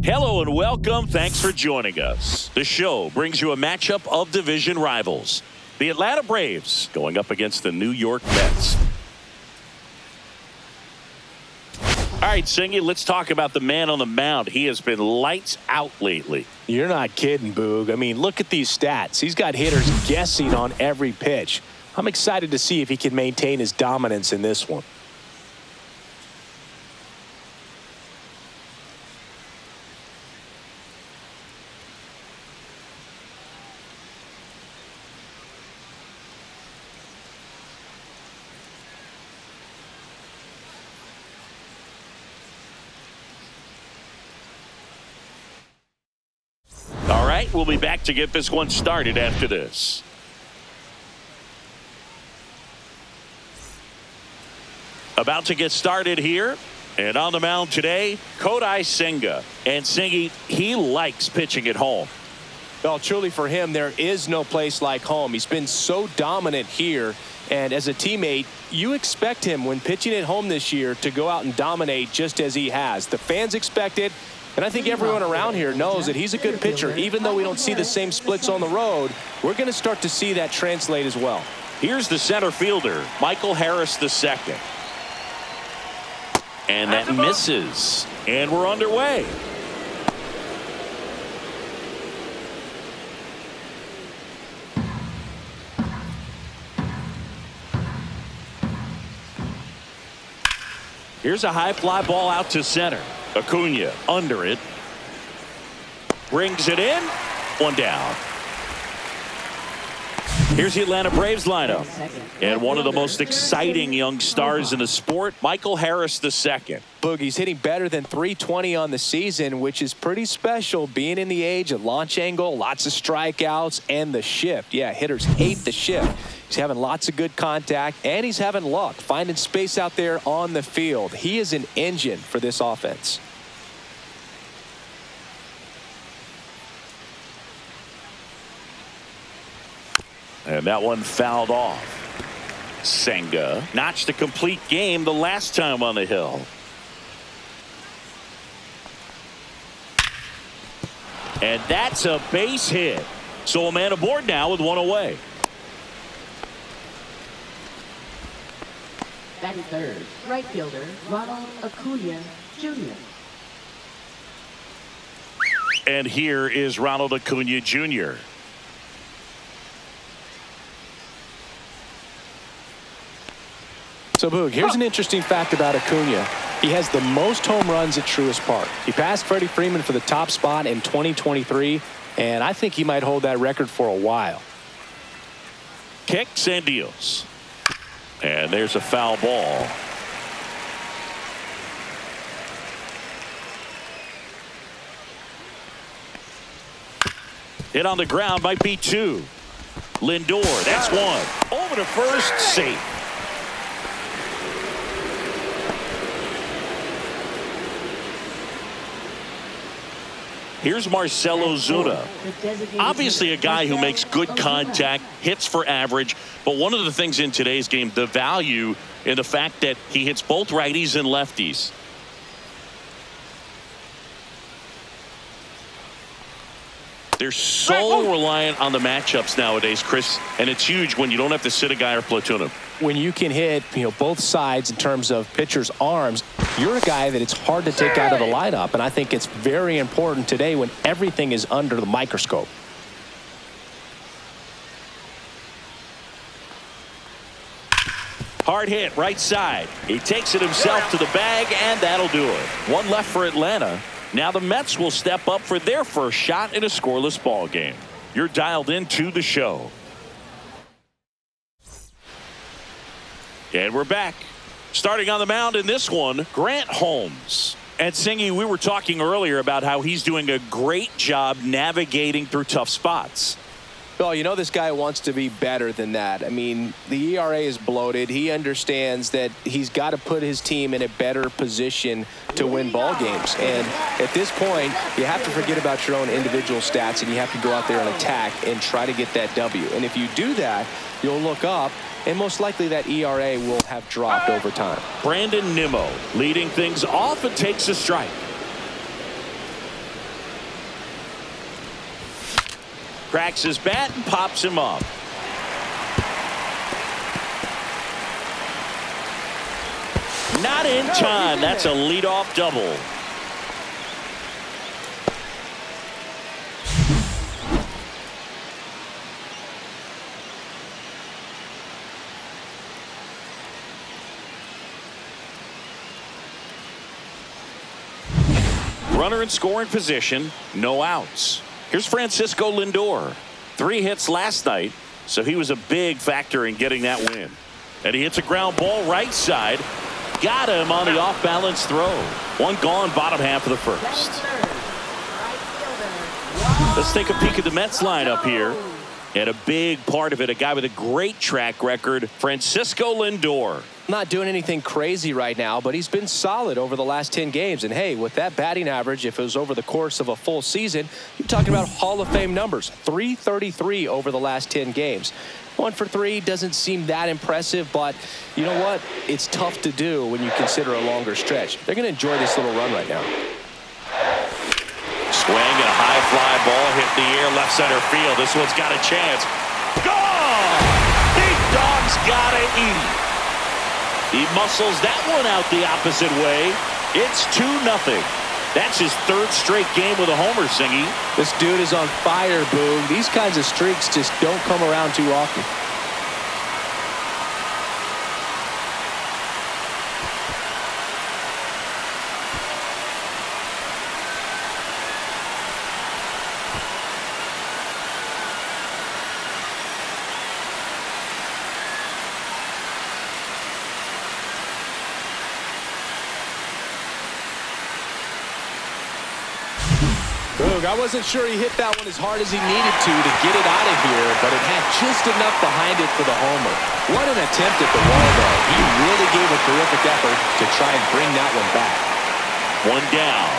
Hello and welcome. Thanks for joining us. The show brings you a matchup of division rivals. The Atlanta Braves going up against the New York Mets. All right, Senga, let's talk about the man on the mound. He has been lights out lately. You're not kidding, Boog. I mean, look at these stats. He's got hitters guessing on every pitch. I'm excited to see if he can maintain his dominance in this one. All right, we'll be back to get this one started after this. About to get started here. And on the mound today, ATL-G.Senga. And Senga, he likes pitching at home. Well, truly for him, there is no place like home. He's been so dominant here. And as a teammate, you expect him when pitching at home this year to go out and dominate just as he has. The fans expect it. And I think everyone around here knows that he's a good pitcher. Even though we don't see the same splits on the road, we're going to start to see that translate as well. Here's the center fielder, Michael Harris II. And that misses. And we're underway. Here's a high fly ball out to center. Acuna under it. Brings it in. One down. Here's the Atlanta Braves lineup. And one of the most exciting young stars in the sport, Michael Harris II. Boogie's hitting better than .320 on the season, which is pretty special being in the age of launch angle, lots of strikeouts, and the shift. Yeah, hitters hate the shift. He's having lots of good contact, and he's having luck finding space out there on the field. He is an engine for this offense. And that one fouled off. Senga notched a complete game the last time on the hill. And that's a base hit. So a man aboard now with one away. Batting third, right fielder Ronald Acuna Jr. And here is Ronald Acuna Jr. So, Boog, here's an interesting fact about Acuna. He has the most home runs at Truist Park. He passed Freddie Freeman for the top spot in 2023, and I think he might hold that record for a while. Kicks and deals. And there's a foul ball. Hit on the ground, might be two. Lindor, that's one. Over to first, safe. Here's Marcell Ozuna. Obviously a guy who makes good contact, hits for average, but one of the things in today's game, the value in the fact that he hits both righties and lefties. They're so reliant on the matchups nowadays, Chris, and it's huge when you don't have to sit a guy or platoon him. When you can hit, both sides in terms of pitchers' arms, you're a guy that it's hard to take out of the lineup, and I think it's very important today when everything is under the microscope. Hard hit, right side. He takes it himself to the bag, and that'll do it. One left for Atlanta. Now the Mets will step up for their first shot in a scoreless ball game. You're dialed into the show. And we're back. Starting on the mound in this one, Grant Holmes. And Senga, we were talking earlier about how he's doing a great job navigating through tough spots. Well, this guy wants to be better than that. I mean, the ERA is bloated. He understands that he's got to put his team in a better position to win ball games. And at this point, you have to forget about your own individual stats, and you have to go out there and attack and try to get that W. And if you do that, you'll look up, and most likely that ERA will have dropped over time. Brandon Nimmo leading things off and takes a strike. Cracks his bat and pops him up. Not in time. That's a leadoff double. Runner in scoring position, no outs. Here's Francisco Lindor. 3 hits last night, so he was a big factor in getting that win. And he hits a ground ball right side. Got him on the off-balance throw. 1 gone, bottom half of the first. Let's take a peek at the Mets lineup here. And a big part of it, a guy with a great track record, Francisco Lindor. Not doing anything crazy right now, but he's been solid over the last 10 games. And hey, with that batting average, if it was over the course of a full season, you're talking about Hall of Fame numbers. 333 over the last 10 games. 1 for 3 doesn't seem that impressive, but you know what? It's tough to do when you consider a longer stretch. They're going to enjoy this little run right now. Swing and a high fly ball hit the air left center field. This one's got a chance. Gone! Big dog's gotta eat it. He muscles that one out the opposite way. It's 2-0. That's his 3rd straight game with a homer, Singy. This dude is on fire, Boog. These kinds of streaks just don't come around too often. I wasn't sure he hit that one as hard as he needed to get it out of here, but it had just enough behind it for the homer. What an attempt at the wall, though. He really gave a terrific effort to try and bring that one back. 1 down.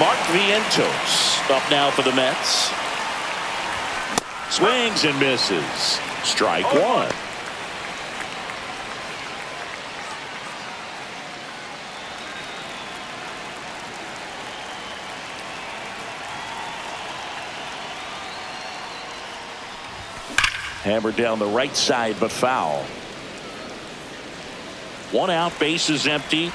Mark Vientos up now for the Mets. Swings and misses. Strike 1. Hammered down the right side, but foul. 1 out, base is empty.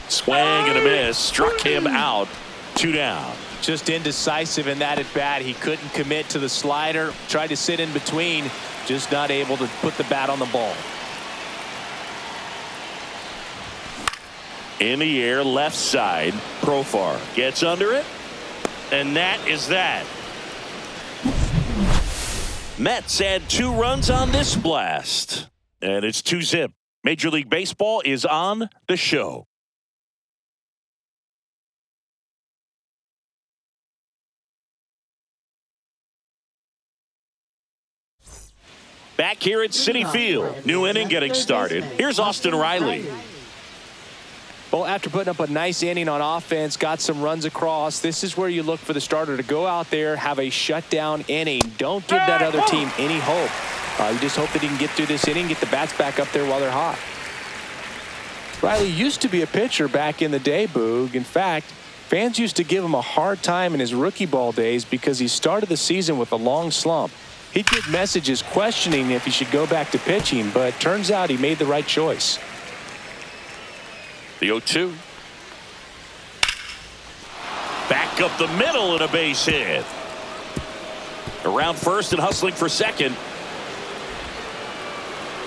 Swing and a miss. Struck him out. 2 down. Just indecisive in that at bat. He couldn't commit to the slider. Tried to sit in between. Just not able to put the bat on the ball. In the air, left side. Profar gets under it. And that is that. Mets add 2 runs on this blast. And it's 2-zip. Major League Baseball is on the show. Back here at Citi Field. New inning getting started. Here's Austin Riley. Well, after putting up a nice inning on offense, got some runs across, this is where you look for the starter to go out there, have a shutdown inning. Don't give that other team any hope. You just hope that he can get through this inning, get the bats back up there while they're hot. Riley used to be a pitcher back in the day, Boog. In fact, fans used to give him a hard time in his rookie ball days because he started the season with a long slump. He'd get messages questioning if he should go back to pitching, but it turns out he made the right choice. The 0-2. Back up the middle and a base hit. Around first and hustling for second.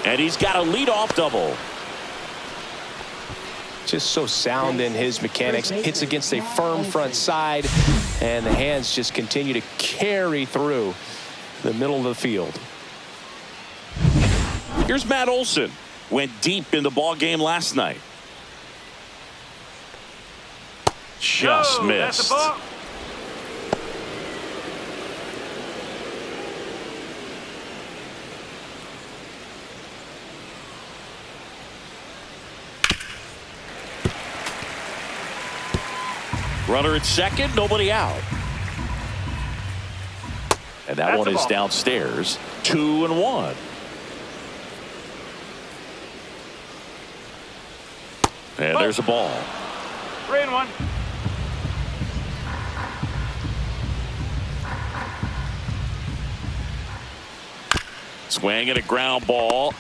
And he's got a leadoff double. Just so sound in his mechanics. Hits against a firm front side, and the hands just continue to carry through the middle of the field. Here's Matt Olson. Went deep in the ball game last night. Just missed. Runner at second, nobody out. And that one is downstairs. 2-1. And there's a ball. 3-1. Swing and a ground ball.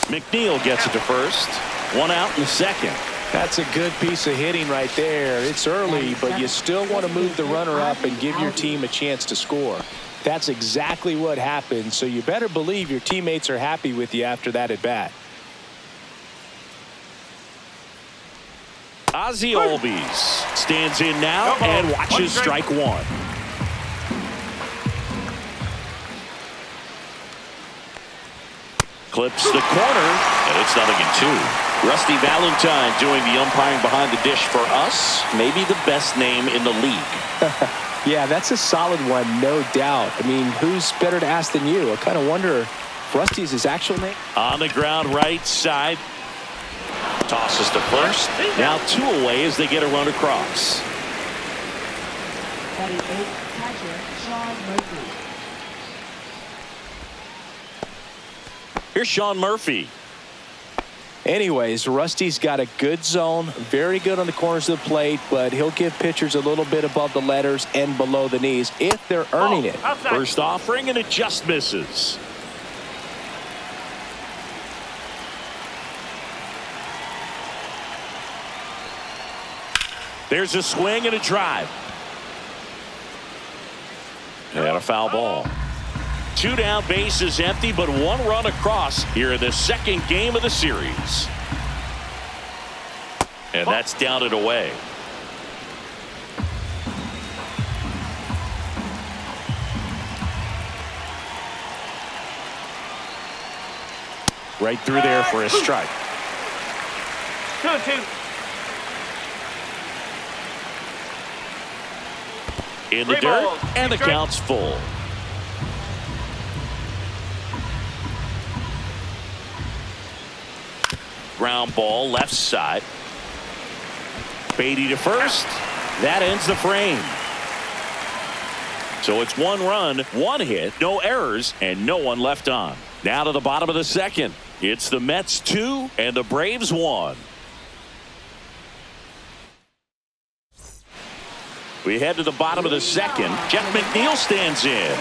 McNeil gets it to first. One out in the second. That's a good piece of hitting right there. It's early, but you still want to move the runner up and give your team a chance to score. That's exactly what happened, so you better believe your teammates are happy with you after that at bat. Ozzie Albies stands in now and watches strike one. Clips the corner, and it's 0-2. Rusty Valentine doing the umpiring behind the dish for us. Maybe the best name in the league. Yeah, that's a solid one, no doubt. I mean, who's better to ask than you? I kind of wonder if Rusty's his actual name. On the ground right side. Tosses to first. Now 2 away as they get a run across. Batting 8th, catcher Sean Murphy. Here's Sean Murphy. Anyways, Rusty's got a good zone, very good on the corners of the plate, but he'll give pitchers a little bit above the letters and below the knees if they're earning it. First offering, and it just misses. There's a swing and a drive. And a foul ball. 2 down, bases empty, but 1 run across here in the second game of the series. And that's down and away. Right through there for a strike. 2-2. In the dirt, and the count's full. Ground ball left side. Beatty to first. That ends the frame. So it's 1 run, 1 hit, no errors, and no one left on. Now to the bottom of the second. It's the Mets 2 and the Braves 1. We head to the bottom of the second. Jeff McNeil stands in.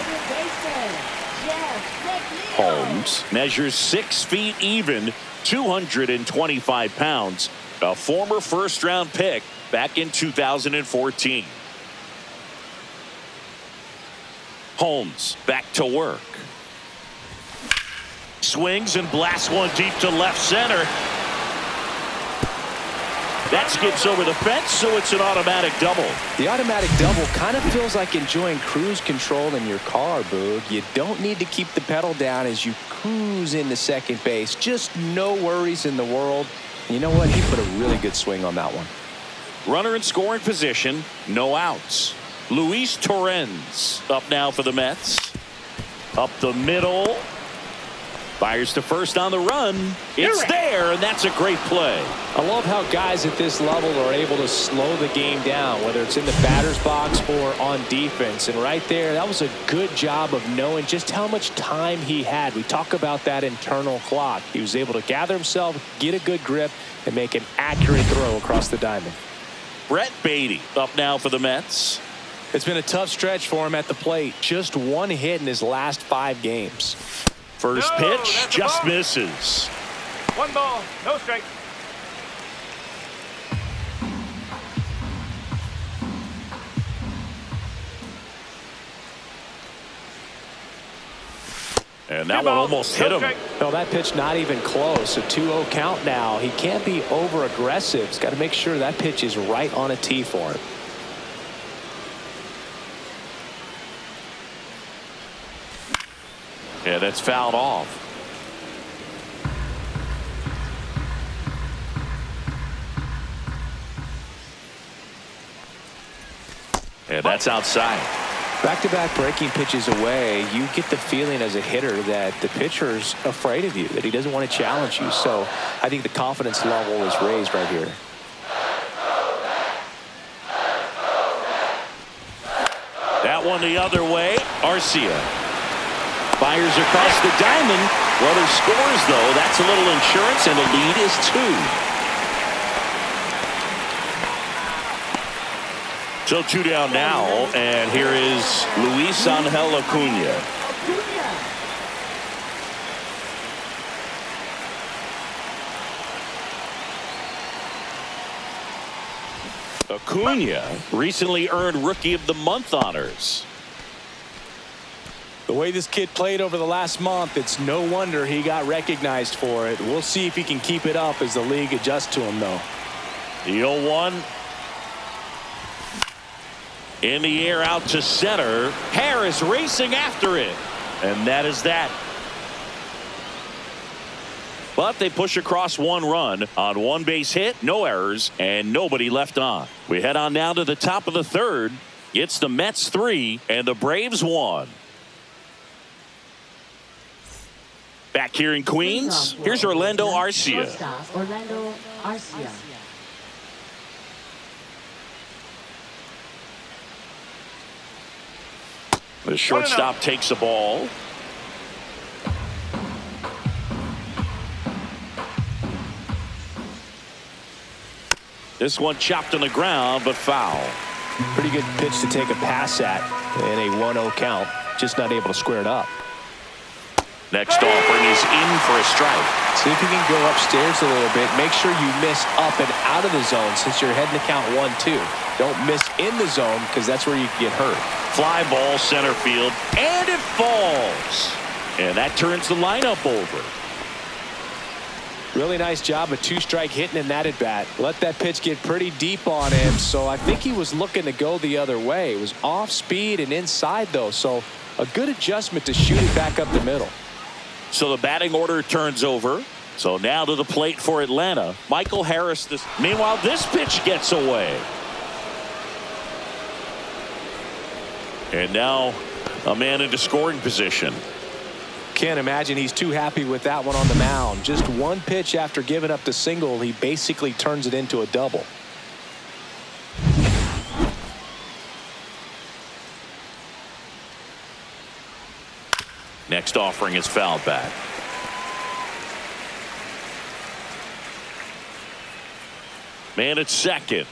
Holmes measures 6 feet even, 225 pounds, a former first-round pick back in 2014. Holmes back to work. Swings and blasts one deep to left center. That skips over the fence, so it's an automatic double. The automatic double kind of feels like enjoying cruise control in your car, Boog. You don't need to keep the pedal down as you cruise into second base. Just no worries in the world. And you know what? He put a really good swing on that one. Runner in scoring position, no outs. Luis Torrens up now for the Mets. Up the middle. Fires to first on the run. It's there, and that's a great play. I love how guys at this level are able to slow the game down, whether it's in the batter's box or on defense. And right there, that was a good job of knowing just how much time he had. We talk about that internal clock. He was able to gather himself, get a good grip, and make an accurate throw across the diamond. Brett Beatty up now for the Mets. It's been a tough stretch for him at the plate. Just 1 hit in his last 5 games. First pitch just misses. 1 ball, no strike. And that one almost hit him. No, that pitch not even close. A 2-0 count now. He can't be over aggressive. He's got to make sure that pitch is right on a tee for him. Yeah, that's fouled off. And that's outside. Back-to-back breaking pitches away, you get the feeling as a hitter that the pitcher's afraid of you, that he doesn't want to challenge you. So I think the confidence level is raised right here. That one the other way. Arcia fires across the diamond. Runner scores, though. That's a little insurance, and the lead is 2. So 2 down now, and here is Luis Angel Acuna. Acuna recently earned Rookie of the Month honors. The way this kid played over the last month, it's no wonder he got recognized for it. We'll see if he can keep it up as the league adjusts to him, though. The 0-1. In the air out to center. Harris racing after it. And that is that. But they push across 1 run on 1 base hit, no errors, and nobody left on. We head on down to the top of the 3rd. It's the Mets 3 and the Braves 1. Back here in Queens, here's Orlando Arcia. Orlando Arcia. The shortstop takes the ball. This one chopped on the ground, but foul. Pretty good pitch to take a pass at in a 1-0 count. Just not able to square it up. Next offering is in for a strike. See if you can go upstairs a little bit. Make sure you miss up and out of the zone since you're heading to count 1-2. Don't miss in the zone because that's where you can get hurt. Fly ball center field, and it falls. And that turns the lineup over. Really nice job of 2-strike hitting in that at bat. Let that pitch get pretty deep on him, so I think he was looking to go the other way. It was off speed and inside, though, so a good adjustment to shoot it back up the middle. So the batting order turns over. So now to the plate for Atlanta. Michael Harris. Meanwhile, this pitch gets away. And now a man into scoring position. Can't imagine he's too happy with that one on the mound. Just 1 pitch after giving up the single, he basically turns it into a double. Next offering is fouled back. Man at second.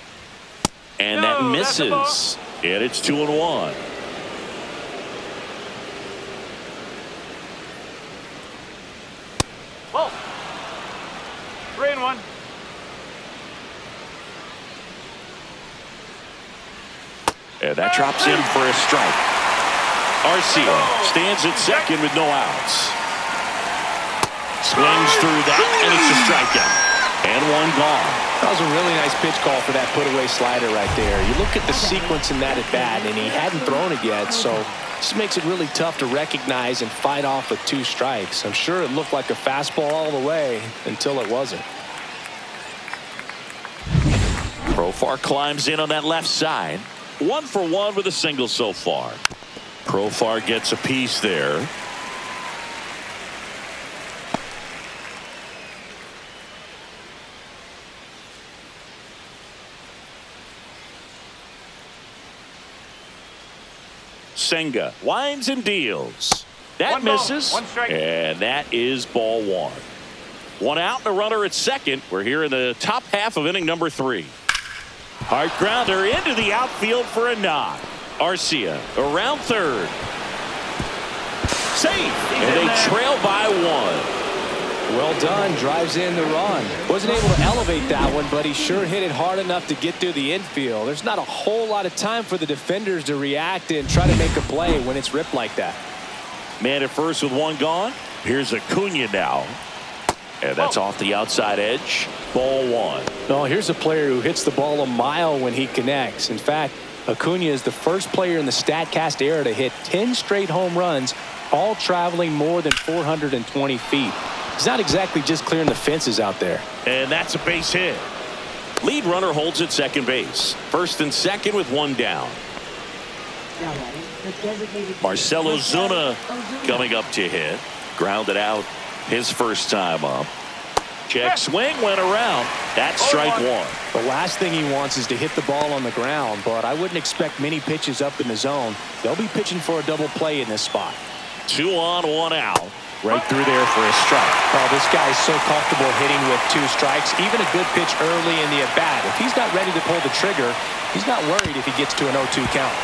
And that misses. And it's 2-1. Ball. 3-1. And that drops in for a strike. Arcia stands at second with no outs. Swings through that, and it's a strikeout. And 1 gone. That was a really nice pitch call for that put-away slider right there. You look at the sequence in that at-bat, and he hadn't thrown it yet, so this makes it really tough to recognize and fight off with 2 strikes. I'm sure it looked like a fastball all the way until it wasn't. Profar climbs in on that left side. 1 for 1 with a single so far. Profar gets a piece there. Senga winds and deals. That 1 ball, misses. 1 strike. And that is ball 1. 1 out and a runner at second. We're here in the top half of inning number 3. Hard grounder into the outfield for a knock. Arcia around third. Safe. And they trail by 1. Well done. Drives in the run. Wasn't able to elevate that one, but he sure hit it hard enough to get through the infield. There's not a whole lot of time for the defenders to react and try to make a play when it's ripped like that. Man at first with 1 gone. Here's Acuna now. And that's off the outside edge. Ball 1. No, here's a player who hits the ball a mile when he connects. In fact, Acuna is the first player in the StatCast era to hit 10 straight home runs, all traveling more than 420 feet. He's not exactly just clearing the fences out there. And that's a base hit. Lead runner holds at second base. First and second with 1 down. Marcell Ozuna coming up to hit. Grounded out his first time up. Check swing went around. That's strike 1. The last thing he wants is to hit the ball on the ground, but I wouldn't expect many pitches up in the zone. They'll be pitching for a double play in this spot. 2 on, 1 out. Right through there for a strike. Oh, this guy's so comfortable hitting with 2 strikes. Even a good pitch early in the at-bat. If he's not ready to pull the trigger, he's not worried if he gets to an 0-2 count.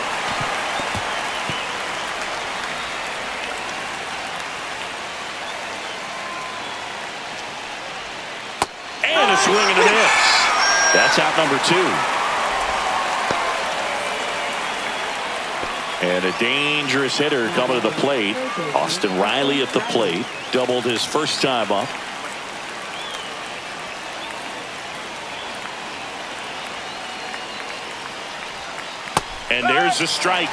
And a swing and a miss. That's out number 2. And a dangerous hitter coming to the plate. Austin Riley at the plate. Doubled his first time up. And there's a strike.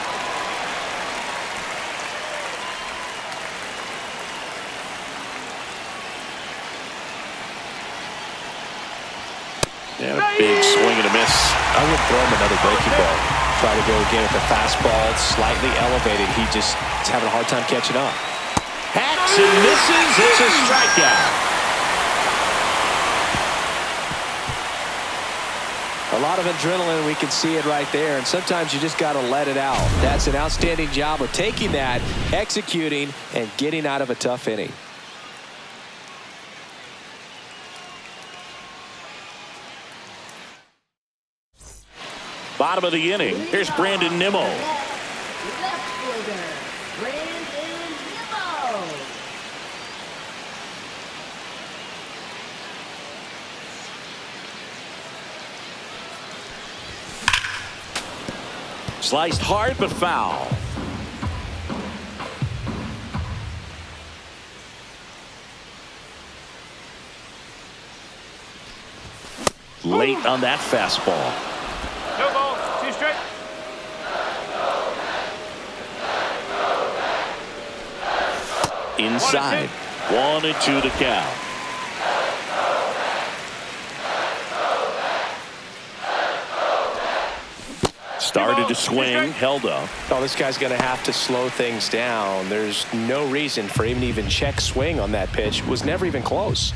And a big swing and a miss. I would throw him another breaking ball. Try to go again with the fastball. It's slightly elevated. He just is having a hard time catching up. Hacks and misses. It's a strikeout. A lot of adrenaline. We can see it right there. And sometimes you just got to let it out. That's an outstanding job of taking that, executing, and getting out of a tough inning. Bottom of the inning. Here's Brandon Nimmo. Left fielder, Brandon Nimmo. Sliced hard but foul. Late on that fastball. No ball, 2 strike. Inside. 1-2 the count. Started to swing, held up. Oh, this guy's going to have to slow things down. There's no reason for him to even check swing on that pitch. Was never even close.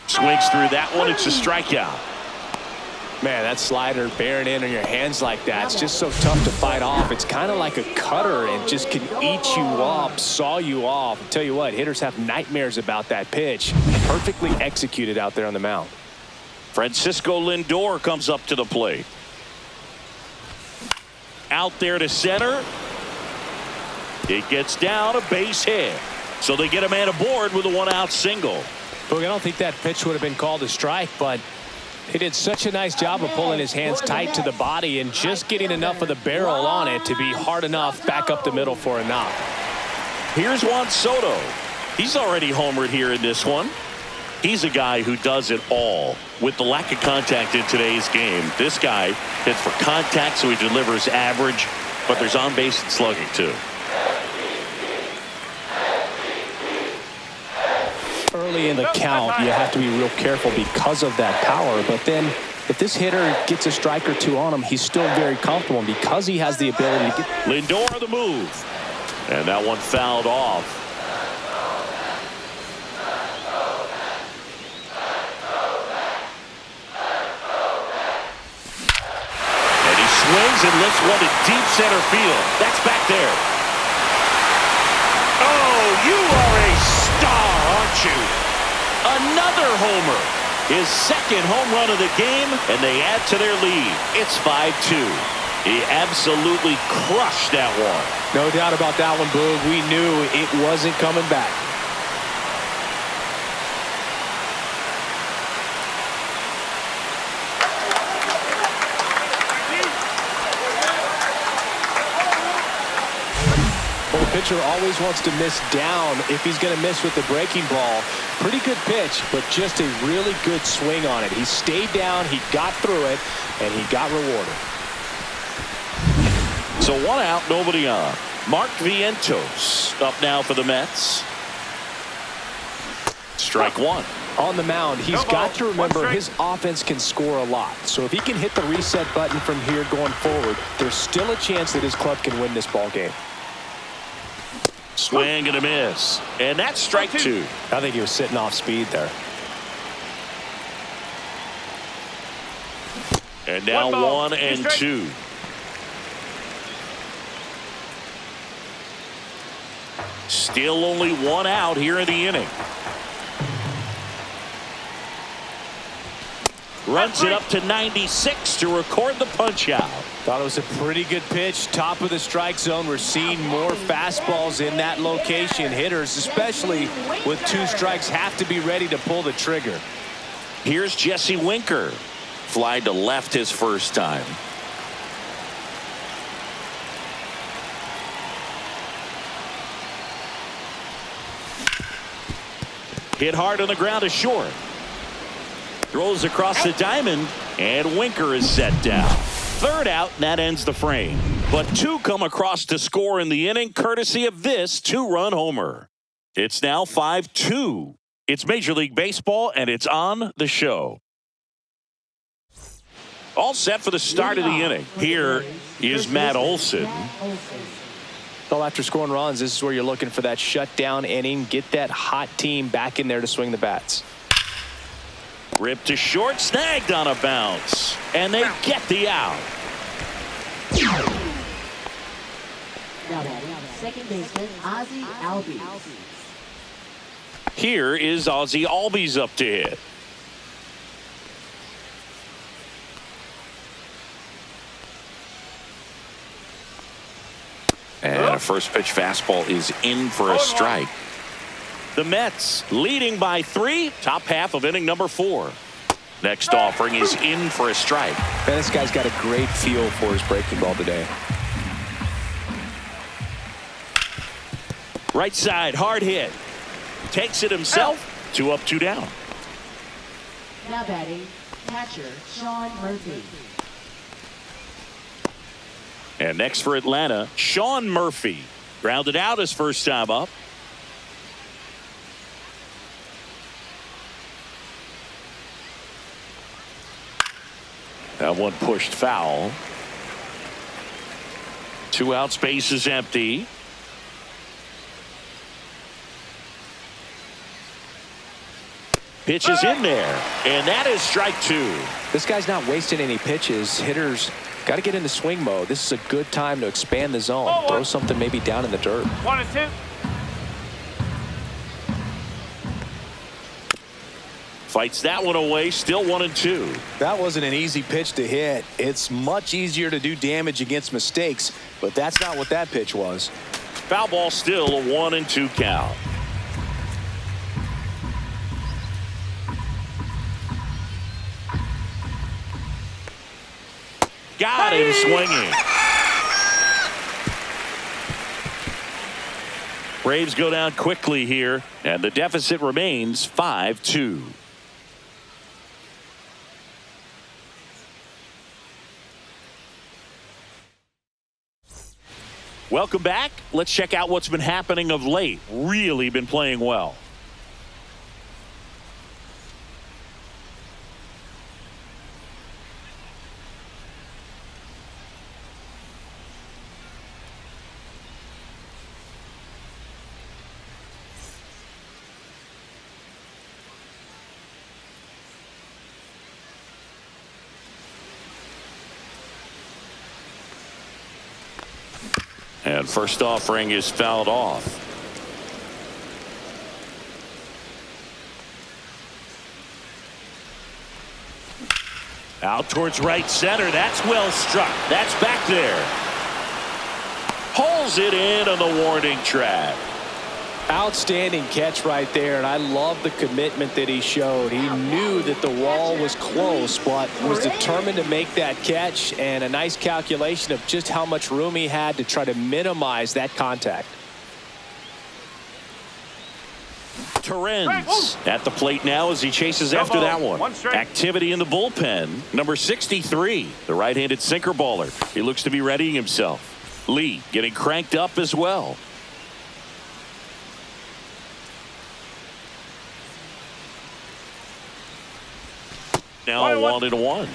Swings through that one. It's a strikeout. Man, that slider bearing in on your hands like that, it's just so tough to fight off. It's kind of like a cutter and just can eat you up, saw you off. I'll tell you what, hitters have nightmares about that pitch. Perfectly executed out there on the mound. Francisco Lindor comes up to the plate. Out there to center. It gets down, a base hit. So they get a man aboard with a 1-out single. Look, I don't think that pitch would have been called a strike, but he did such a nice job of pulling his hands tight to the body and just getting enough of the barrel on it to be hard enough back up the middle for a knock. Here's Juan Soto. He's already homered here in this one. He's a guy who does it all. With the lack of contact in today's game, this guy hits for contact, so he delivers average, but there's on base and slugging too. Early in the count, you have to be real careful because of that power. But then if this hitter gets a strike or two on him, he's still very comfortable. And because he has the ability to get... Lindor on the move. And that one fouled off. And he swings and lifts one to deep center field. That's back there. Oh, you are a star, aren't you? Another homer. His second home run of the game, and they add to their lead. It's 5-2. He absolutely crushed that one. No doubt about that one, Boog. We knew it wasn't coming back. Pitcher always wants to miss down if he's going to miss with the breaking ball. Pretty good pitch, but just a really good swing on it. He stayed down, he got through it, and he got rewarded. So 1 out, nobody on. Mark Vientos up now for the Mets. Strike 1. On the mound, he's got to remember his offense can score a lot. So if he can hit the reset button from here going forward, there's still a chance that his club can win this ball game. Swing and a miss. And that's strike 2. I think he was sitting off speed there. And now 1-2. Still only 1 out here in the inning. Runs it up to 96 to record the punch out. Thought it was a pretty good pitch. Top of the strike zone. We're seeing more fastballs in that location. Hitters, especially with 2 strikes, have to be ready to pull the trigger. Here's Jesse Winker. Fly to left his first time. Hit hard on the ground to short. Throws across the diamond, and Winker is set down. Third out, and that ends the frame. But two come across to score in the inning, courtesy of this two-run homer. It's now 5-2. It's Major League Baseball, and it's on the show. All set for the start of the inning. Here is Matt Olson. Well, after scoring runs, this is where you're looking for that shutdown inning. Get that hot team back in there to swing the bats. Ripped to short, snagged on a bounce. And they get the out. Now batting, second baseman Ozzie Albies. Here is Ozzie Albies up to hit. And a first pitch fastball is in for a strike. The Mets leading by 3, top half of inning number 4. Next offering is in for a strike. Man, this guy's got a great feel for his breaking ball today. Right side, hard hit. Takes it himself. 2 up, 2 down. Now batting, catcher Sean Murphy. And next for Atlanta, Sean Murphy. Grounded out his first time up. That one pushed foul. 2 outs, base is empty. Pitch is in there, and that is strike 2. This guy's not wasting any pitches. Hitters got to get into swing mode. This is a good time to expand the zone. Throw something maybe down in the dirt. 1-2. Fights that one away, still 1-2. That wasn't an easy pitch to hit. It's much easier to do damage against mistakes, but that's not what that pitch was. Foul ball, still a 1-2 count. Got him swinging. Braves go down quickly here, and the deficit remains 5-2. Welcome back. Let's check out what's been happening of late. Really been playing well. And first offering is fouled off. Out towards right center. That's well struck. That's back there. Pulls it in on the warning track. Outstanding catch right there, and I love the commitment that he showed. He knew that the wall was close, but was determined to make that catch, and a nice calculation of just how much room he had to try to minimize that contact. Torrens at the plate now as he chases after that one. Activity in the bullpen. Number 63, the right-handed sinker baller. He looks to be readying himself. Lee getting cranked up as well. Now 1-1.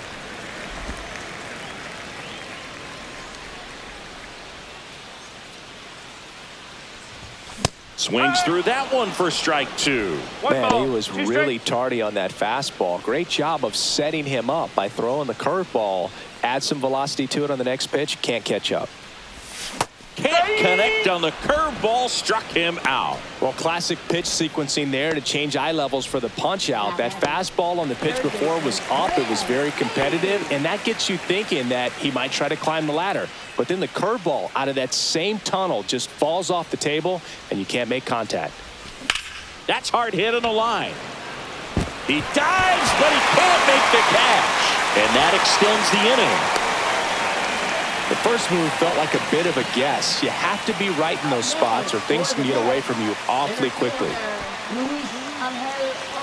Swings through that one for strike 2. Man, he was really tardy on that fastball. Great job of setting him up by throwing the curveball. Add some velocity to it on the next pitch. Can't catch up. Can't connect on the curveball, struck him out. Well, classic pitch sequencing there to change eye levels for the punch out. That fastball on the pitch before was up. It was very competitive, and that gets you thinking that he might try to climb the ladder. But then the curveball out of that same tunnel just falls off the table, and you can't make contact. That's hard hit on the line. He dives, but he can't make the catch. And that extends the inning. The first move felt like a bit of a guess. You have to be right in those spots or things can get away from you awfully quickly.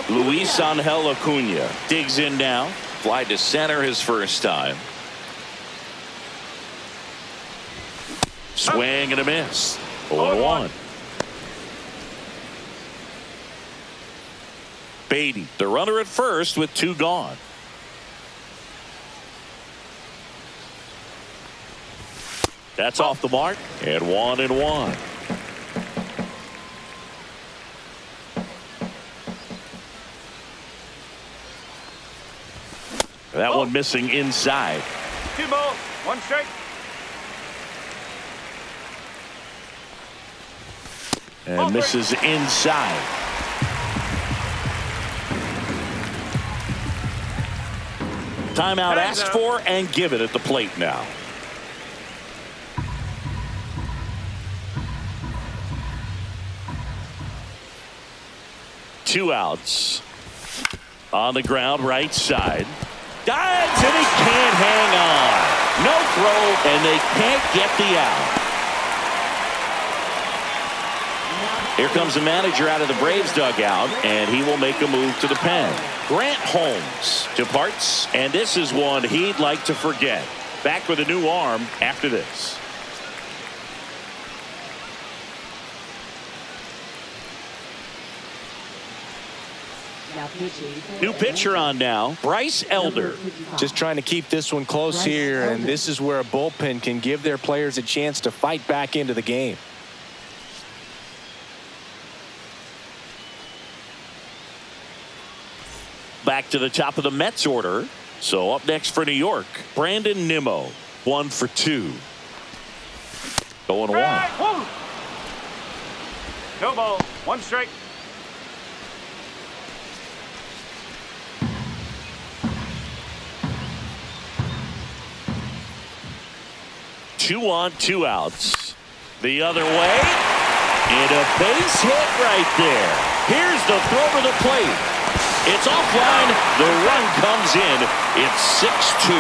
Luis Angel Acuna digs in now. Fly to center his first time. Swing and a miss. 0-1. Beatty, the runner at first with 2 gone. That's off the mark, and 1-1. That one missing inside. 2 balls, 1 strike. And misses inside. Timeout asked for and given at the plate now. Two outs. On the ground, right side. Dives, and he can't hang on. No throw, and they can't get the out. Here comes the manager out of the Braves dugout, and he will make a move to the pen. Grant Holmes departs, and this is one he'd like to forget. Back with a new arm after this. New pitcher on now, Bryce Elder. Just trying to keep this one close here, and this is where a bullpen can give their players a chance to fight back into the game. Back to the top of the Mets order. So up next for New York, Brandon Nimmo, 1 for 2. 0-1. No ball, 1 strike. Two on, 2 outs. The other way. And a base hit right there. Here's the throw to the plate. It's offline. The run comes in. It's 6-2.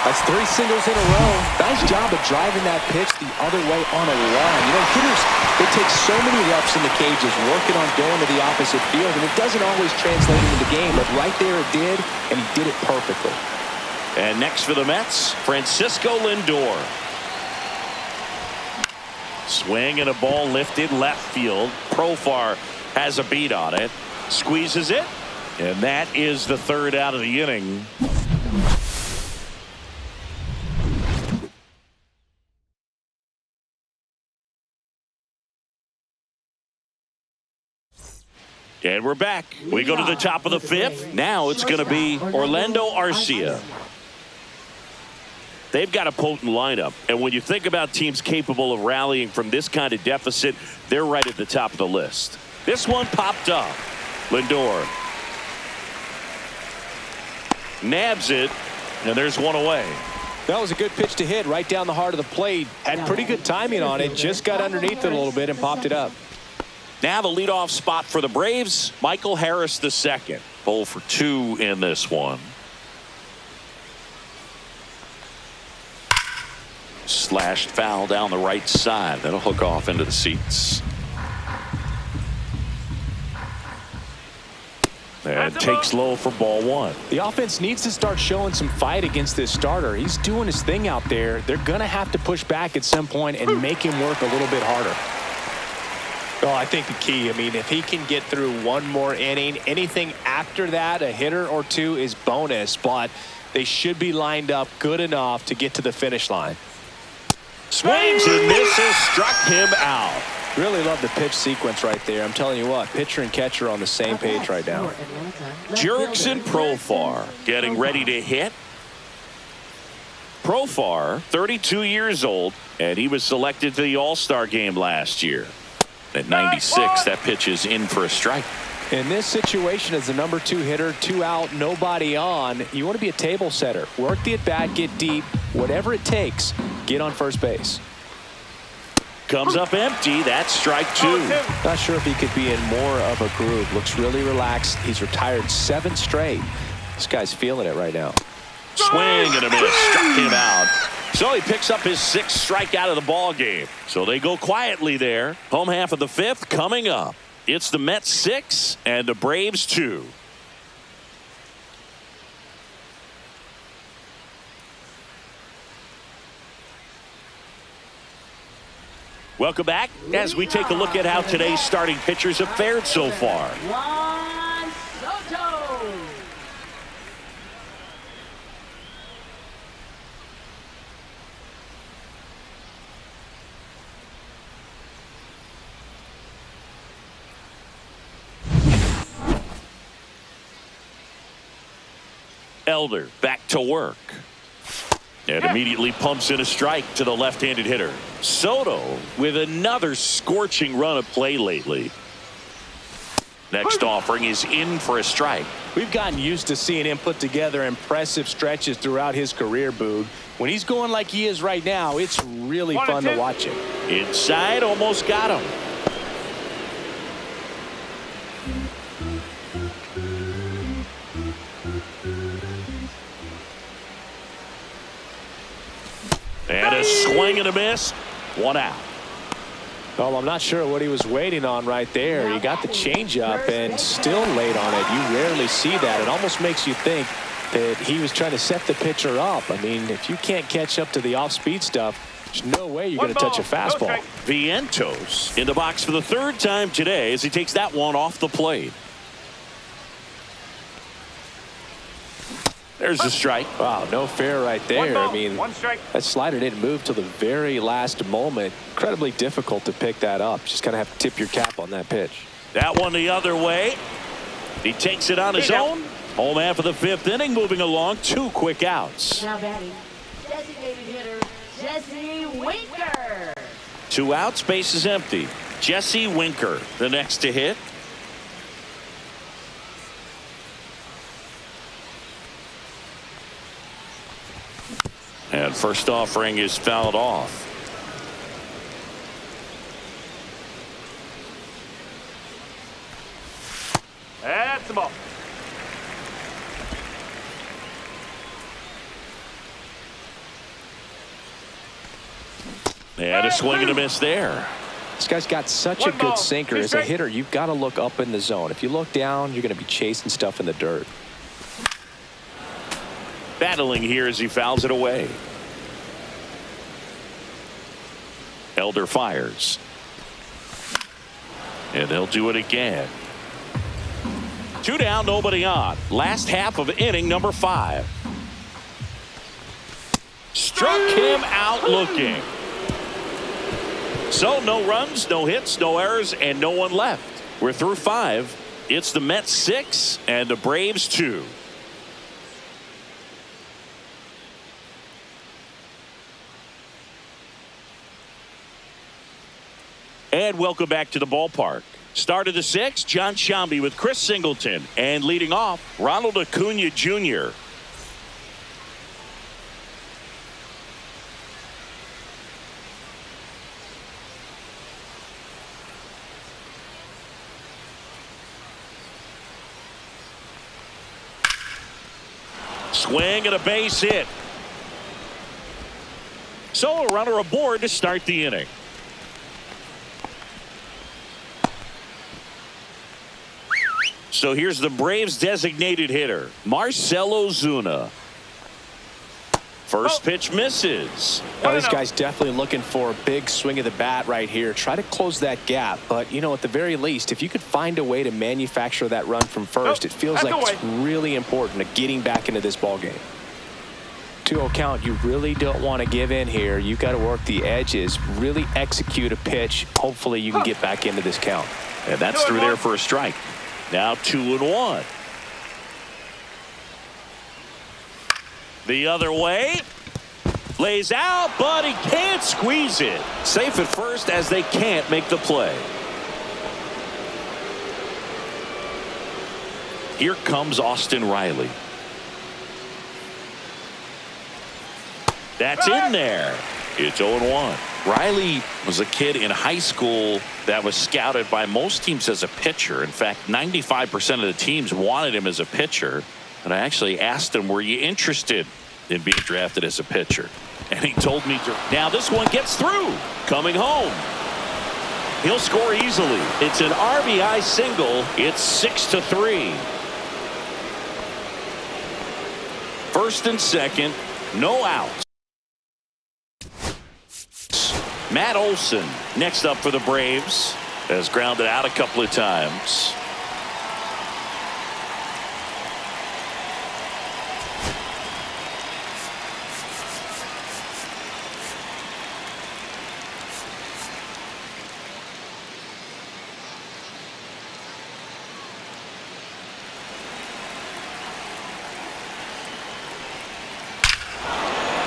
That's 3 singles in a row. Nice job of driving that pitch the other way on a run. You know, hitters, they take so many reps in the cages working on going to the opposite field, and it doesn't always translate into the game, but right there it did, and he did it perfectly. And next for the Mets, Francisco Lindor. Swing and a ball lifted left field. Profar has a beat on it. Squeezes it. And that is the 3rd out of the inning. And we're back. We go to the top of the 5th. Now it's going to be Orlando Arcia. They've got a potent lineup, and when you think about teams capable of rallying from this kind of deficit, they're right at the top of the list. This one popped up. Lindor nabs it, and there's one away. That was a good pitch to hit right down the heart of the plate. Had pretty good timing on it. Just got underneath it a little bit and popped it up. Now the leadoff spot for the Braves, Michael Harris II. 0 for 2 in this one. Slashed foul down the right side. That'll hook off into the seats. And takes low for ball 1. The offense needs to start showing some fight against this starter. He's doing his thing out there. They're going to have to push back at some point and make him work a little bit harder. Well, I think the key, I mean, if he can get through one more inning, anything after that, a hitter or 2 is bonus, but they should be lined up good enough to get to the finish line. Swings and misses, struck him out. Really love the pitch sequence right there. I'm telling you what, pitcher and catcher on the same page right now. Jurickson Profar getting ready to hit. Profar, 32 years old, and he was selected to the All-Star game last year. At 96, that pitch is in for a strike. In this situation, as the number 2 hitter, 2 out, nobody on, you want to be a table setter. Work the at-bat, get deep, whatever it takes, get on first base. Comes up empty. That's strike 2. Not sure if he could be in more of a groove. Looks really relaxed. He's retired 7 straight. This guy's feeling it right now. Swing and a miss. Struck him out. So he picks up his 6th strikeout of the ball game. So they go quietly there. Home half of the 5th coming up. It's the Mets 6 and the Braves 2. Welcome back as we take a look at how today's starting pitchers have fared so far. Juan Soto. Elder back to work. And immediately pumps in a strike to the left-handed hitter. Soto with another scorching run of play lately. Next offering is in for a strike. We've gotten used to seeing him put together impressive stretches throughout his career, Boog. When he's going like he is right now, it's really fun to watch him. Inside, almost got him. And a swing and a miss. 1 out. Well, I'm not sure what he was waiting on right there. He got the changeup and still laid on it. You rarely see that. It almost makes you think that he was trying to set the pitcher up. I mean, if you can't catch up to the off-speed stuff, there's no way you're going to touch a fastball. Vientos in the box for the 3rd time today as he takes that one off the plate. There's the strike. Wow, no fair right there. I mean, that slider didn't move till the very last moment. Incredibly difficult to pick that up. Just kind of have to tip your cap on that pitch. That one the other way. He takes it on his own. Home half of the 5th inning, moving along. 2 quick outs. Now batting, designated hitter Jesse Winker. 2 outs, base is empty. Jesse Winker, the next to hit. And first offering is fouled off. That's the ball. And a swing and a miss there. This guy's got such a good sinker. As a hitter, you've got to look up in the zone. If you look down, you're going to be chasing stuff in the dirt. Battling here as he fouls it away. Elder fires. And they'll do it again. 2 down, nobody on. Last half of inning number 5. Struck him out looking. So no runs, no hits, no errors, and no one left. We're through 5. It's the Mets 6 and the Braves 2. And welcome back to the ballpark. Start of the 6th, John Sciambi with Chris Singleton. And leading off, Ronald Acuna Jr. Swing and a base hit. So a runner aboard to start the inning. So here's the Braves designated hitter, Marcell Ozuna. First pitch misses. Now, this guy's definitely looking for a big swing of the bat right here. Try to close that gap. But, you know, at the very least, if you could find a way to manufacture that run from first, it feels like it's really important to getting back into this ball game. 2-0 count, you really don't want to give in here. You've got to work the edges, really execute a pitch. Hopefully you can get back into this count. And that's through there for a strike. Now 2-1. The other way. Lays out, but he can't squeeze it. Safe at first as they can't make the play. Here comes Austin Riley. That's in there. It's 0-1. Riley was a kid in high school that was scouted by most teams as a pitcher. In fact, 95% of the teams wanted him as a pitcher. And I actually asked him, were you interested in being drafted as a pitcher? And he told me, now this one gets through. Coming home. He'll score easily. It's an RBI single. It's 6-3. First and second, no outs. Matt Olson next up for the Braves. Has grounded out a couple of times.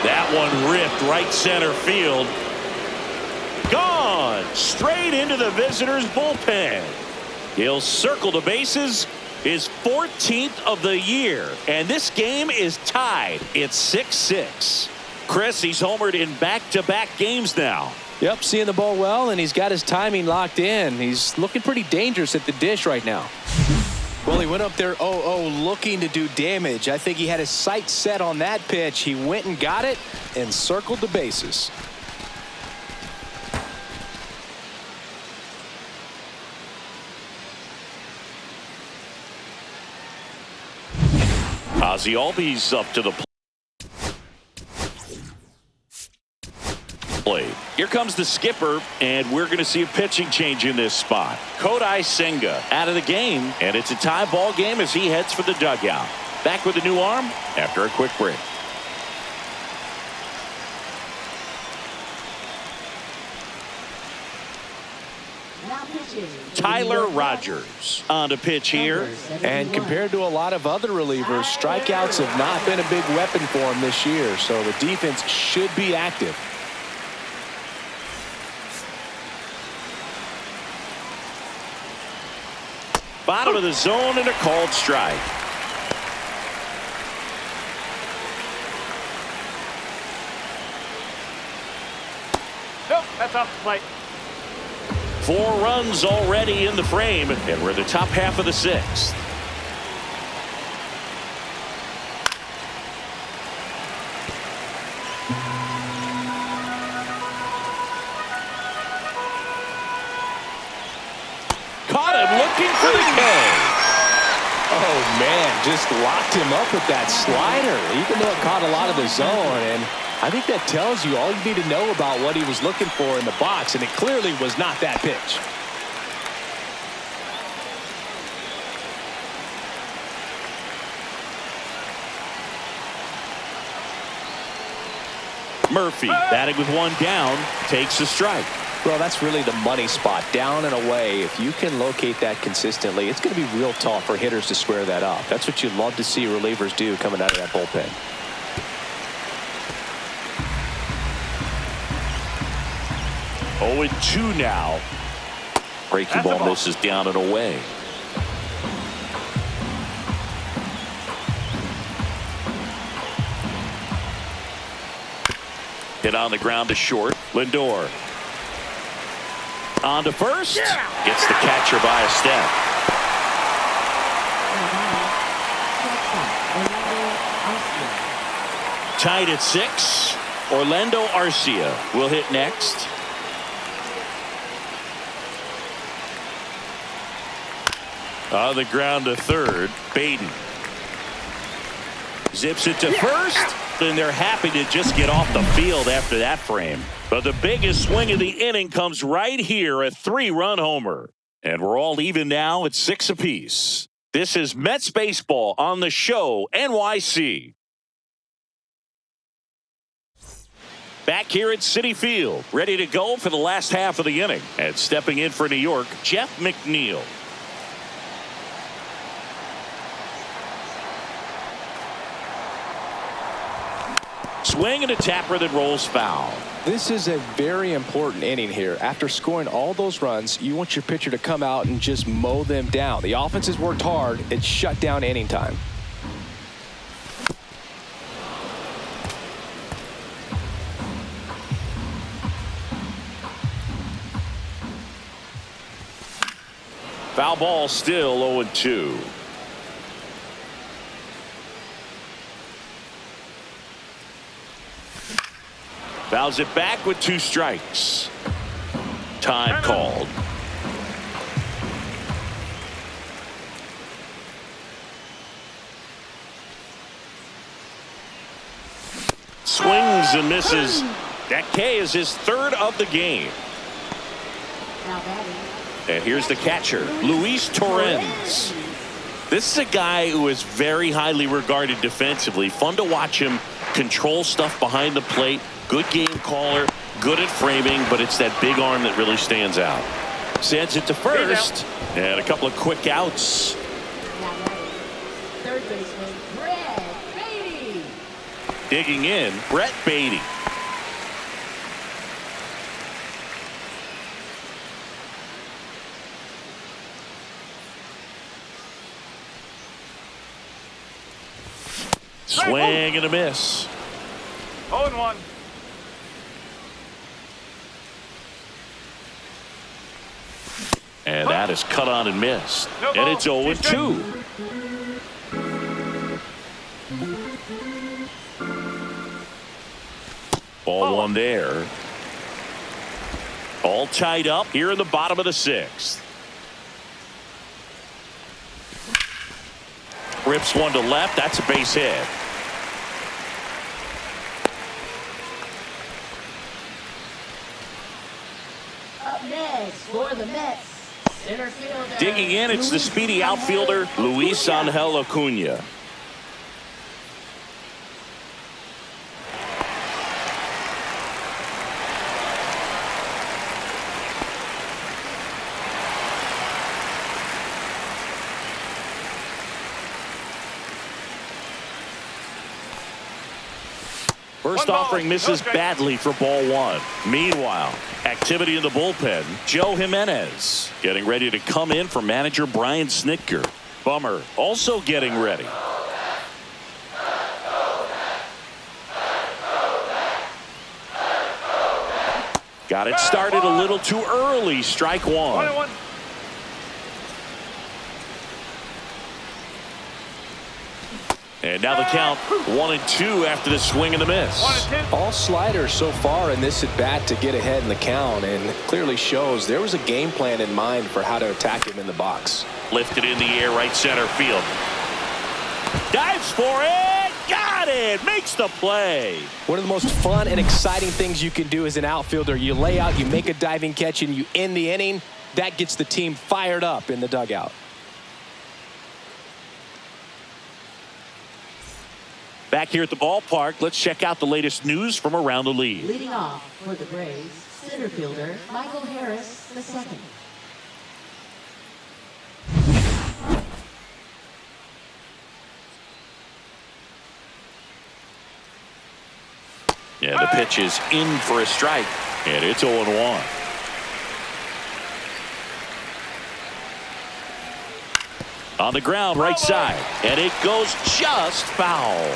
That one ripped right center field. Gone straight into the visitors' bullpen. He'll circle the bases, his 14th of the year, and this game is tied. It's 6-6. Chris, he's homered in back-to-back games now. Yep, seeing the ball well, and he's got his timing locked in. He's looking pretty dangerous at the dish right now. Well, he went up there 0-0 looking to do damage. I think he had his sights set on that pitch. He went and got it and circled the bases. Ozzie Albies up to the plate. Here comes the skipper, and we're going to see a pitching change in this spot. NYM-K.Senga out of the game, and it's a tie ball game as he heads for the dugout. Back with a new arm after a quick break. Tyler Rogers on to pitch here. And compared to a lot of other relievers, strikeouts have not been a big weapon for him this year, so the defense should be active. Bottom of the zone and a called strike. Nope, that's off the plate. 4 runs already in the frame, and we're in the top half of the 6th. Caught him looking for the K. Oh, man, just locked him up with that slider, even though it caught a lot of the zone. And I think that tells you all you need to know about what he was looking for in the box, and it clearly was not that pitch. Murphy batting with 1 down, takes a strike. Well, that's really the money spot, down and away. If you can locate that consistently, it's going to be real tough for hitters to square that up. That's what you love to see relievers do coming out of that bullpen. 0-2 now. Breaking ball misses down and away. Hit on the ground to short. Lindor. On to first. Gets the catcher by a step. Tied at 6. Orlando Arcia will hit next. On the ground to third. Baden zips it to first, and they're happy to just get off the field after that frame. But the biggest swing of the inning comes right here, a 3-run homer. And we're all even now at 6 apiece. This is Mets baseball on the show, NYC. Back here at Citi Field, ready to go for the last half of the inning. And stepping in for New York, Jeff McNeil. Swing and a tapper that rolls foul. This is a very important inning here. After scoring all those runs, you want your pitcher to come out and just mow them down. The offense has worked hard. It's shut down inning time. Foul ball, still 0-2. Fouls it back with 2 strikes. Time called. Swings and misses. That K is his third of the game. Now batting. And here's the catcher, Luis Torrens. This is a guy who is very highly regarded defensively. Fun to watch him control stuff behind the plate. Good game caller, good at framing, but it's that big arm that really stands out. Sends it to first, and a couple of quick outs. Now batting. Third baseman, Brett Beatty. Digging in, Brett Beatty. Swing and a miss. 0-1. And that is cut on and missed. And it's 0-2. Ball one there. All tied up here in the bottom of the sixth. Rips one to left. That's a base hit. Up next for the Mets, center fielder. Digging in, it's the speedy outfielder, Luis Angel Acuna. First offering misses badly for ball one. Meanwhile, activity in the bullpen. Joe Jimenez getting ready to come in for manager Brian Snitker. Bummer also getting ready. Got it started a little too early. Strike one. 1-1. And now the count 1-2 after the swing and the miss. 1-2. All sliders so far in this at bat to get ahead in the count, and it clearly shows there was a game plan in mind for how to attack him in the box. Lifted in the air, right center field. Dives for it. Got it. Makes the play. One of the most fun and exciting things you can do as an outfielder. You lay out, you make a diving catch, and you end the inning. That gets the team fired up in the dugout. Back here at the ballpark, let's check out the latest news from around the league. Leading off for the Braves, center fielder Michael Harris II. Yeah, the pitch is in for a strike, and it's 0-1. On the ground, right side, and it goes just foul.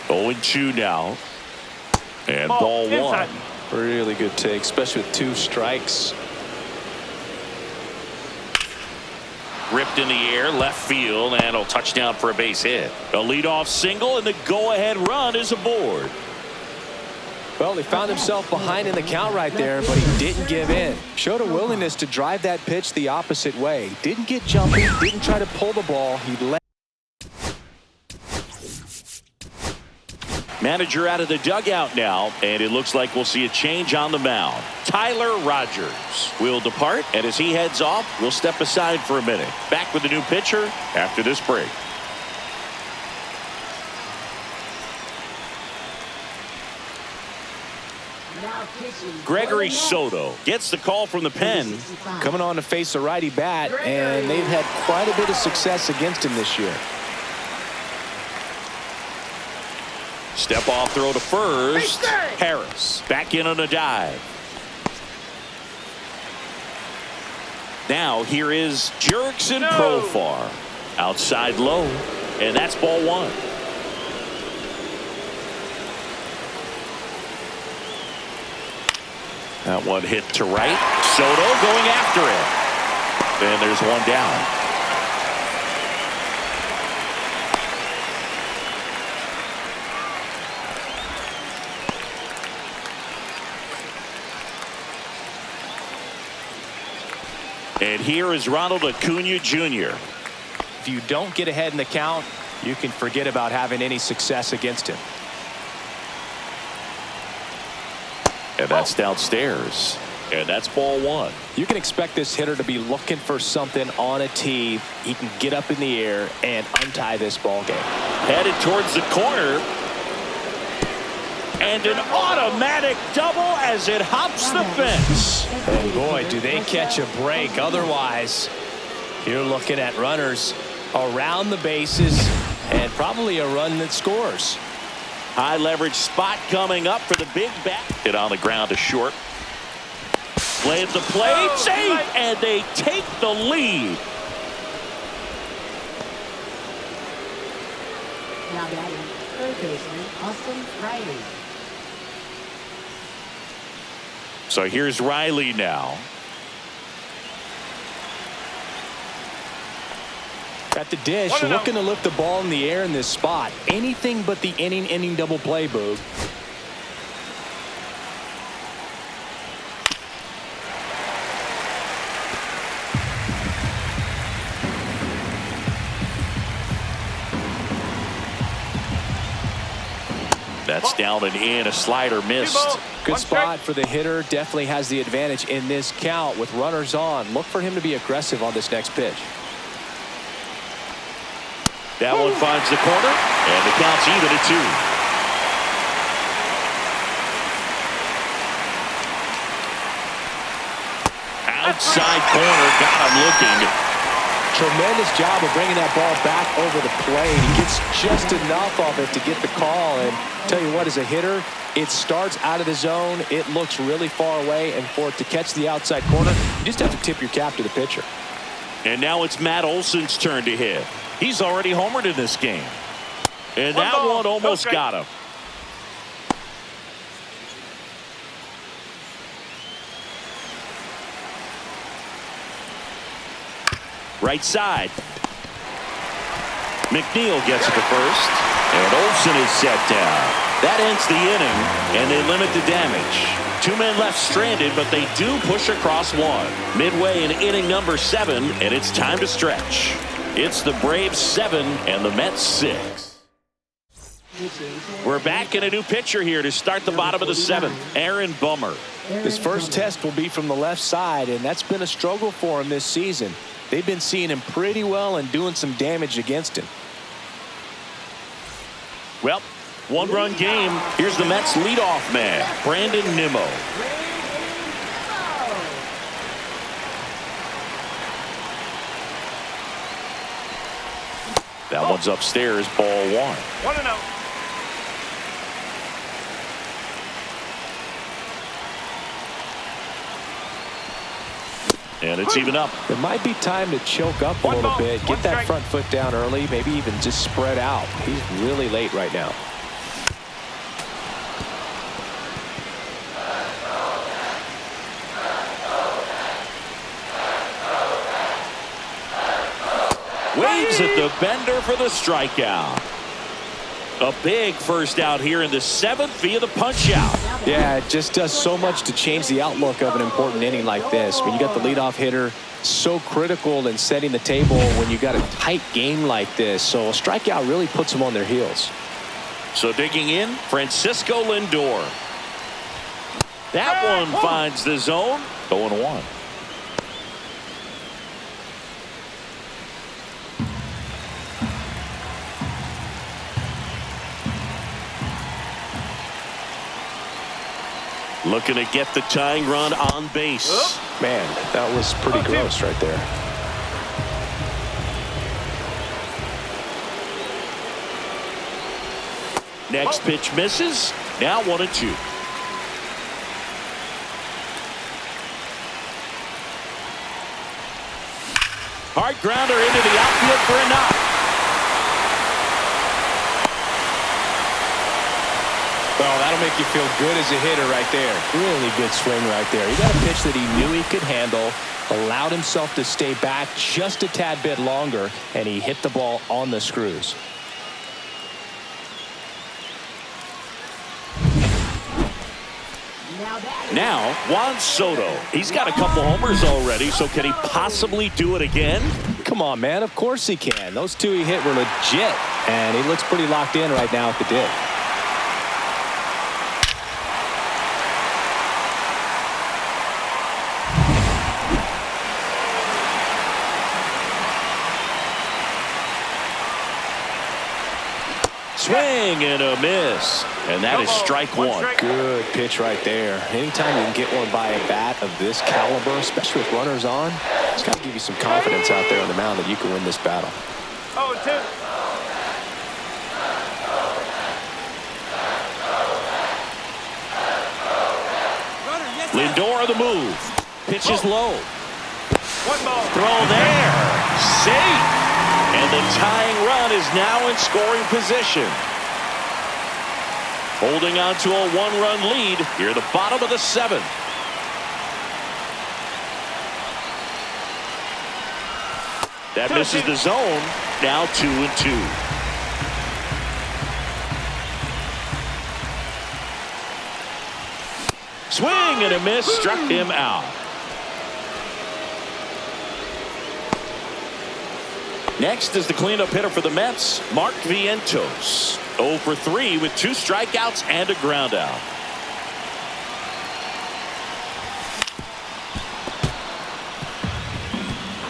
0-2 now, and ball one. Really good take, especially with two strikes. Ripped in the air, left field, and a touchdown for a base hit. A leadoff single, and the go-ahead run is aboard. Well, he found himself behind in the count right there, but he didn't give in. Showed a willingness to drive that pitch the opposite way. Didn't get jumpy, didn't try to pull the ball. He let. Manager out of the dugout now, and it looks like we'll see a change on the mound. Tyler Rogers will depart, and as he heads off, we'll step aside for a minute. Back with the new pitcher after this break. Gregory Soto gets the call from the pen. Coming on to face a righty bat, and they've had quite a bit of success against him this year. Step off throw to first. Harris back in on a dive. Now here is Jurickson Profar. Outside low, and that's ball one. That one hit to right. Soto going after it. And there's one down. And here is Ronald Acuna Jr. If you don't get ahead in the count, you can forget about having any success against him. And that's downstairs. And that's ball one. You can expect this hitter to be looking for something on a tee. He can get up in the air and untie this ball game. Headed towards the corner. And an automatic double as it hops the fence. And boy, do they catch a break. Otherwise, you're looking at runners around the bases and probably a run that scores. High leverage spot coming up for the big bat. Hit on the ground to short. Play at the plate. Save. And they take the lead. Now batting, third baseman, Austin Riley. So here's Riley now. At the dish, looking to lift the ball in the air in this spot. Anything but the inning double play, Boog. That's down and in. A slider missed. Good spot for the hitter. Definitely has the advantage in this count with runners on. Look for him to be aggressive on this next pitch. That one finds the corner, and the count's even at 2. Outside corner, got him looking. Tremendous job of bringing that ball back over the plate. He gets just enough of it to get the call. And tell you what, as a hitter, it starts out of the zone. It looks really far away, and for it to catch the outside corner, you just have to tip your cap to the pitcher. And now it's Matt Olson's turn to hit. He's already homered in this game. And that one almost got him. Right side. McNeil gets it to first. And Olson is set down. That ends the inning, and they limit the damage. 2 men left stranded, but they do push across one. Midway in inning number 7, and it's time to stretch. It's the Braves 7 and the Mets 6. We're back in a new pitcher here to start the bottom of the 7th. Aaron Bummer. His first test will be from the left side, and that's been a struggle for him this season. They've been seeing him pretty well and doing some damage against him. Well, 1-run game. Here's the Mets leadoff man, Brandon Nimmo. That one's upstairs, ball 1. 1-0. And it's even up. It might be time to choke up a little bit, get that front foot down early, maybe even just spread out. He's really late right now. Waves at the bender for the strikeout. A big first out here in the 7th via the punch out. Yeah, it just does so much to change the outlook of an important inning like this. When you got the leadoff hitter, so critical in setting the table when you got a tight game like this. So a strikeout really puts them on their heels. So digging in, Francisco Lindor. That one finds the zone. 0-1. Looking to get the tying run on base. Man, that was pretty gross right there. Next pitch misses. Now 1-2. Hard grounder into the outfield for a knock. Oh, that'll make you feel good as a hitter right there. Really good swing right there. He got a pitch that he knew he could handle, allowed himself to stay back just a tad bit longer, and he hit the ball on the screws. Now Juan Soto. He's got a couple homers already, so can he possibly do it again? Come on, man. Of course he can. Those 2 he hit were legit, and he looks pretty locked in right now at the dig. Swing and a miss. And that is strike one. Good pitch right there. Anytime you can get one by a bat of this caliber, especially with runners on, it's got to give you some confidence out there on the mound that you can win this battle. 0-2. Lindor on the move. Pitch is low. 1 ball. Throw there. Safe. And the tying run is now in scoring position. Holding on to a 1-run lead here at the bottom of the 7th. That misses the zone. Now 2-2. Swing and a miss. Struck him out. Next is the cleanup hitter for the Mets, Mark Vientos. 0 for 3 with 2 strikeouts and a ground out.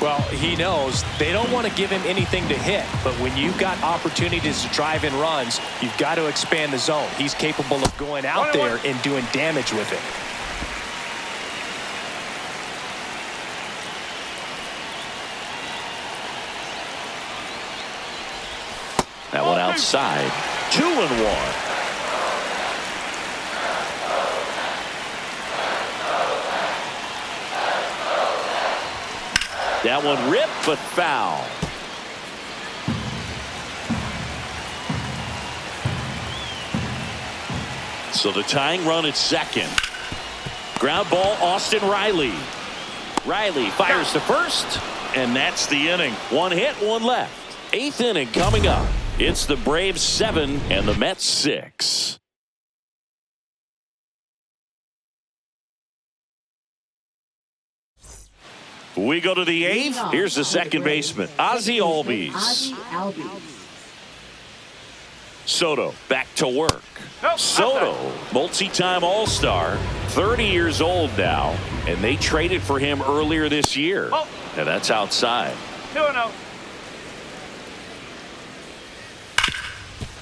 Well, he knows they don't want to give him anything to hit, but when you've got opportunities to drive in runs, you've got to expand the zone. He's capable of going out there and doing damage with it. That one outside. 2-1. That one ripped but foul. So the tying run at second. Ground ball, Austin Riley. Riley fires to first, and that's the inning. 1 hit, 1 left. 8th inning coming up. It's the Braves 7 and the Mets 6. We go to the 8th. Here's the second baseman, Ozzie Albies. Soto back to work. Soto, multi-time All-Star, 30 years old now, and they traded for him earlier this year. And that's outside. 2-0.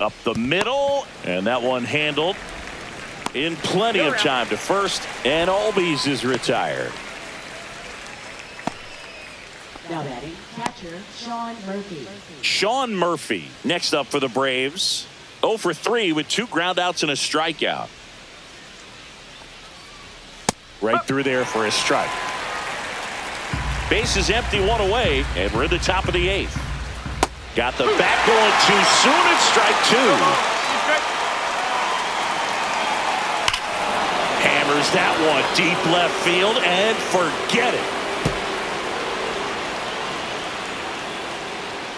Up the middle, and that one handled in plenty of time to first, and Albies is retired. Now batting, catcher Sean Murphy. Sean Murphy next up for the Braves. 0 for 3 with 2 groundouts and a strikeout. Right through there for a strike. Base is empty, 1 away, and we're in the top of the 8th. Got the bat going too soon at strike 2. Hammers that one deep left field and forget it.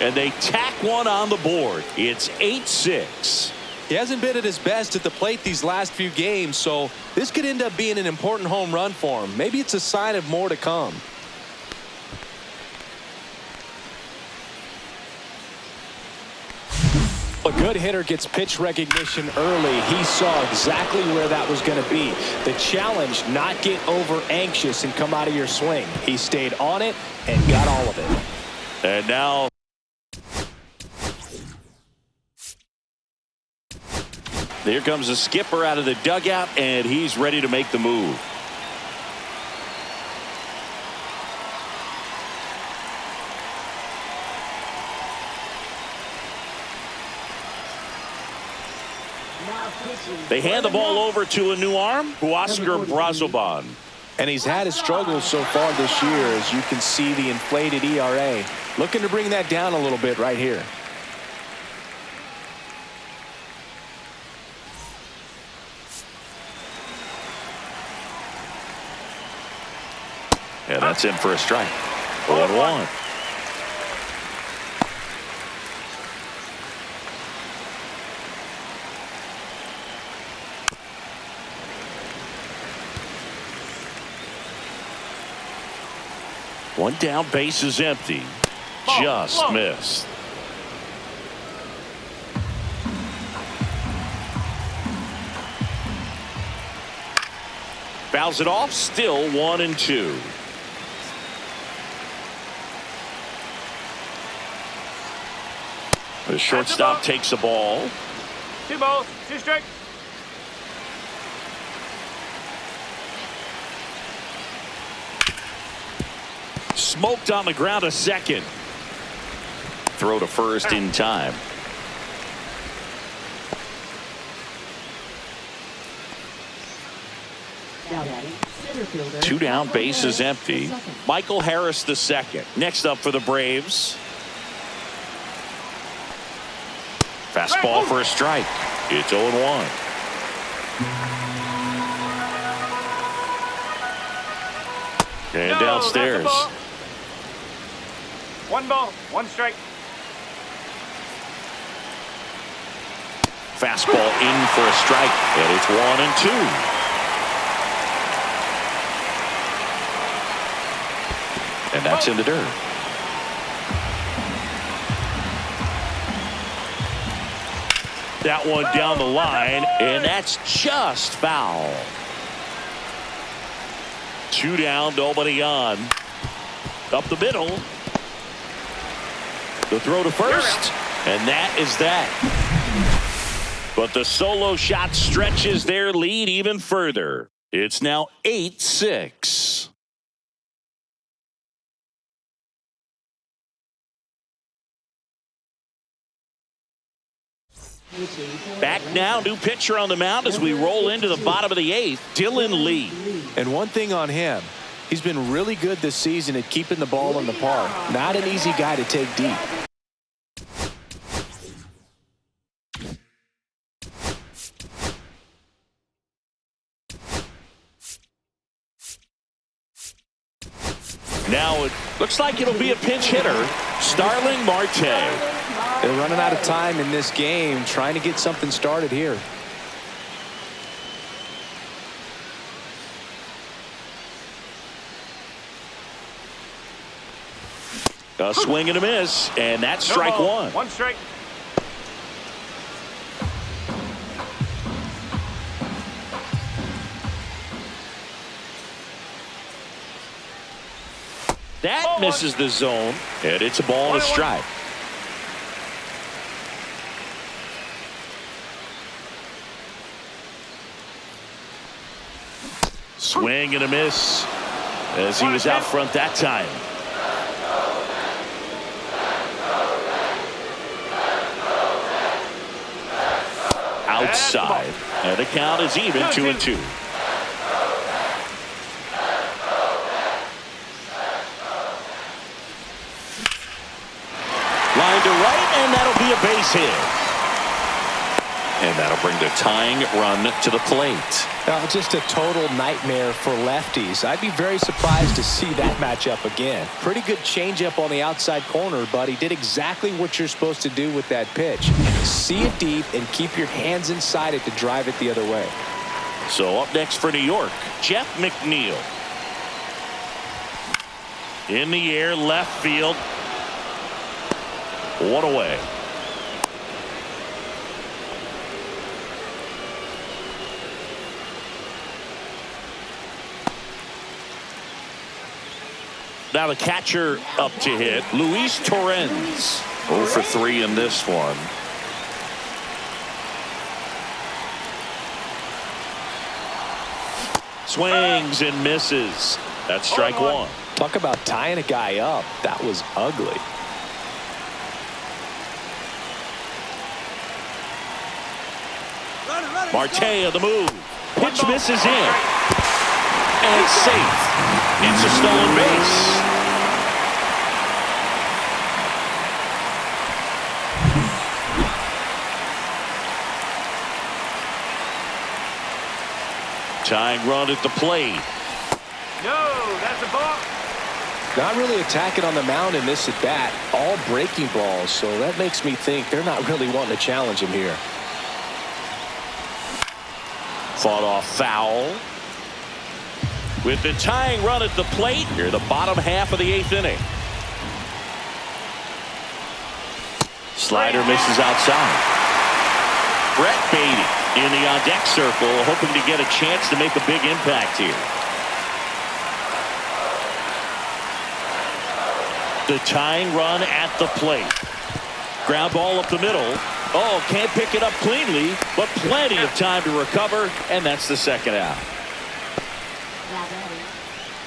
And they tack one on the board. It's 8-6. He hasn't been at his best at the plate these last few games, so this could end up being an important home run for him. Maybe it's a sign of more to come. A good hitter gets pitch recognition early. He saw exactly where that was going to be. The challenge, not get over anxious and come out of your swing. He stayed on it and got all of it. And now here comes the skipper out of the dugout, and he's ready to make the move. They hand the ball over to a new arm, Huascar Brazoban. And he's had his struggles so far this year, as you can see the inflated ERA. Looking to bring that down a little bit right here. Yeah, that's in for a strike. 0-1. One down, base is empty. Just missed. Fouls it off, still 1-2. The shortstop takes the ball. 2 balls, 2 strikes. Smoked on the ground a second. Throw to first in time. Now batting, center fielder. 2 down, Michael bases Harris, empty. the second. Michael Harris the second. Next up for the Braves. Fastball for a strike. It's 0-1. And No, downstairs. that's a ball. 1 ball, 1 strike. Fastball in for a strike. And it's 1-2. And that's in the dirt. That one down the line, and that's just foul. 2 down, nobody on. Up the middle. The throw to first, and that is that. But the solo shot stretches their lead even further. It's now 8-6. Back now, new pitcher on the mound as we roll into the bottom of the 8th, Dylan Lee. And one thing on him, he's been really good this season at keeping the ball in the park. Not an easy guy to take deep. Now it looks like it'll be a pinch hitter, Starling Marte. They're running out of time in this game, trying to get something started here. A swing and a miss, and that's strike ball, 1. 1 strike. That misses the zone, and it's a ball and a strike. Swing and a miss as he was out front that time. Outside, and the count is even 2-2. Line to right, and that'll be a base hit. And that'll bring the tying run to the plate. Now, just a total nightmare for lefties. I'd be very surprised to see that matchup again. Pretty good changeup on the outside corner, but he did exactly what you're supposed to do with that pitch. See it deep and keep your hands inside it to drive it the other way. So up next for New York, Jeff McNeil. In the air, left field. 1 away. Now the catcher up to hit, Luis Torrens. 0 for 3 in this one. Swings and misses. That's strike 1. Talk about tying a guy up. That was ugly. Marte on the move. Pitch misses in. And it's safe. It's a stolen base. Tying run at the plate. No, that's a ball. Not really attacking on the mound in this at bat. All breaking balls, so that makes me think they're not really wanting to challenge him here. Fought off foul. With the tying run at the plate, here the bottom half of the 8th inning. Slider misses outside. Brett Beatty in the on-deck circle, hoping to get a chance to make a big impact here. The tying run at the plate. Ground ball up the middle, Oh, can't pick it up cleanly, but plenty of time to recover, and that's the second out. Now batting,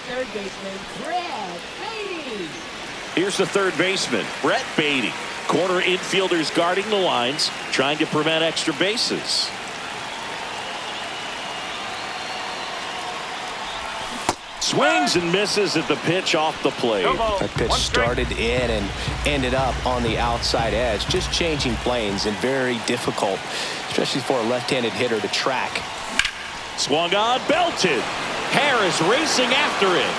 third baseman Brett Beatty. Here's the third baseman, Brett Beatty. Corner infielders guarding the lines, trying to prevent extra bases. Swings and misses at the pitch off the plate. That pitch started in and ended up on the outside edge. Just changing planes and very difficult, especially for a left-handed hitter to track. Swung on, belted. Harris racing after it.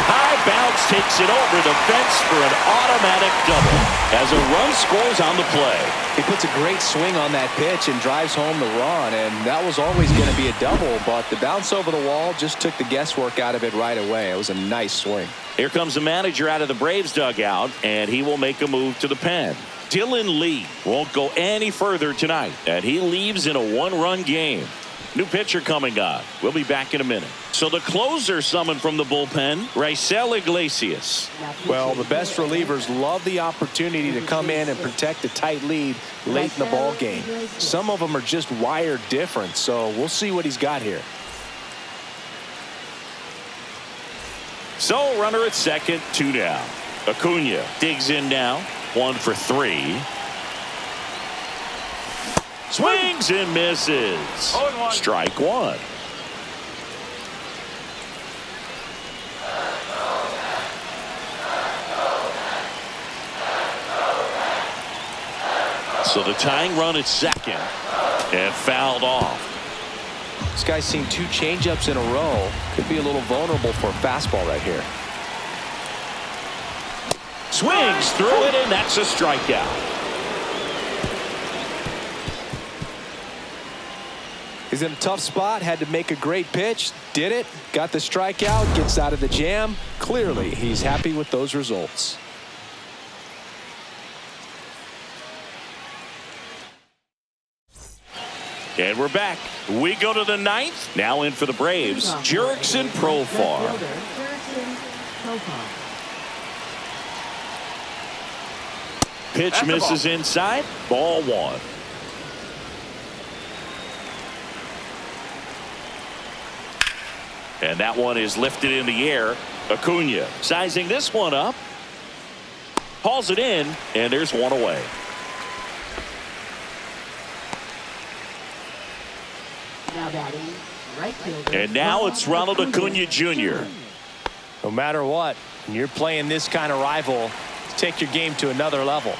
High bounce takes it over the fence for an automatic double as a run scores on the play. He puts a great swing on that pitch and drives home the run, and that was always going to be a double, but the bounce over the wall just took the guesswork out of it right away. It was a nice swing. Here comes the manager out of the Braves dugout, and he will make a move to the pen. Dylan Lee won't go any further tonight, and he leaves in a one-run game. New pitcher coming on. We'll be back in a minute. So the closer summoned from the bullpen, Raisel Iglesias. Well, the best relievers love the opportunity to come in and protect a tight lead late in the ball game. Some of them are just wired different, so we'll see what he's got here. So runner at second, 2 down. Acuna digs in now, 1 for 3. Swings and misses. Strike 1. So the tying run at second and fouled off. This guy's seen 2 changeups in a row. Could be a little vulnerable for a fastball right here. Swings through it, and that's a strikeout. He's in a tough spot, had to make a great pitch, did it, got the strikeout, gets out of the jam. Clearly, he's happy with those results. And we're back. We go to the 9th. Now in for the Braves, Jurickson Profar. Pitch misses inside. Ball 1. And that one is lifted in the air. Acuna sizing this one up. Hauls it in, and there's one away. Now batting, right fielder. And now it's Ronald Acuna Jr. No matter what, when you're playing this kind of rival, take your game to another level.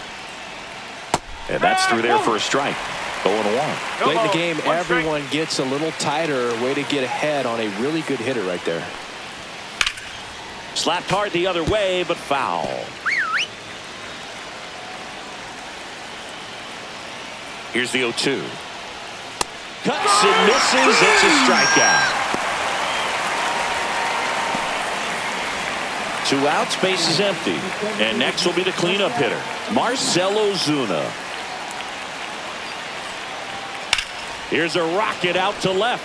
And that's through there for a strike. 0-1. Late in the game, everyone gets a little tighter. Way to get ahead on a really good hitter right there. Slapped hard the other way, but foul. Here's the 0-2. Cuts and misses. It's a strikeout. 2 outs, base is empty. And next will be the cleanup hitter, Marcell Ozuna. Here's a rocket out to left.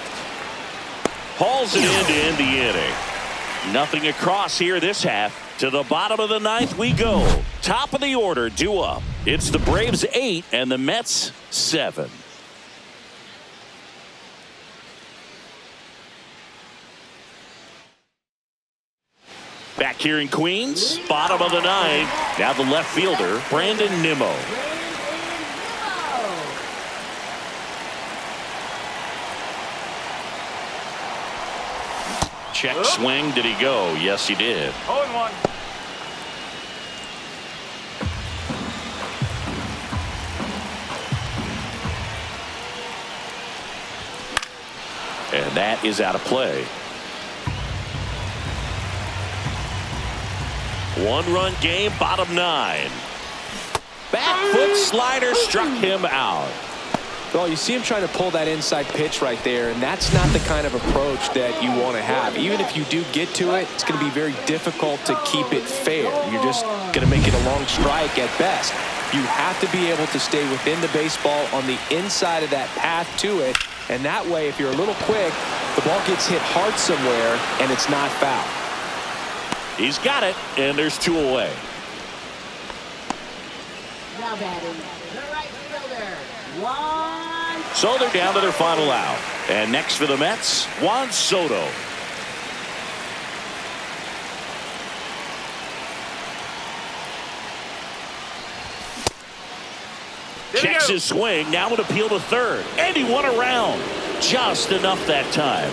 Hauls it in to end the inning. Nothing across here this half. To the bottom of the 9th we go. Top of the order due up. It's the Braves 8 and the Mets 7. Back here in Queens, bottom of the 9th. Now the left fielder, Brandon Nimmo. Check swing. Did he go? Yes, he did. 0-1. And that is out of play. 1-run game, bottom 9. Back foot slider struck him out. Well, you see him trying to pull that inside pitch right there, and that's not the kind of approach that you want to have. Even if you do get to it, it's going to be very difficult to keep it fair. You're just going to make it a long strike at best. You have to be able to stay within the baseball on the inside of that path to it, and that way, if you're a little quick, the ball gets hit hard somewhere, and it's not foul. He's got it, and there's 2 away. Now batting, fielder, Juan. So they're down to their final out. And next for the Mets, Juan Soto. Checks his swing. Now an appeal to third. And he won around. Just enough that time.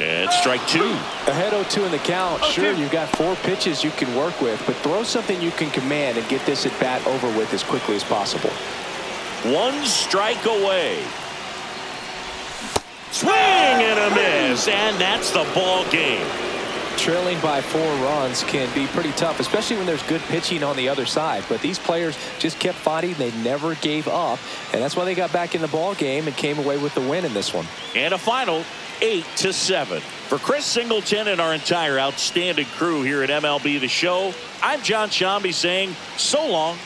And strike two. Ahead 0-2 in the count. Sure, you've got 4 pitches you can work with, but throw something you can command and get this at bat over with as quickly as possible. 1 strike away. Swing and a miss. And that's the ball game. Trailing by 4 runs can be pretty tough, especially when there's good pitching on the other side. But these players just kept fighting. They never gave up, and that's why they got back in the ball game and came away with the win in this one. And a final 8-7. For Chris Singleton and our entire outstanding crew here at MLB The Show, I'm John Shambi saying so long.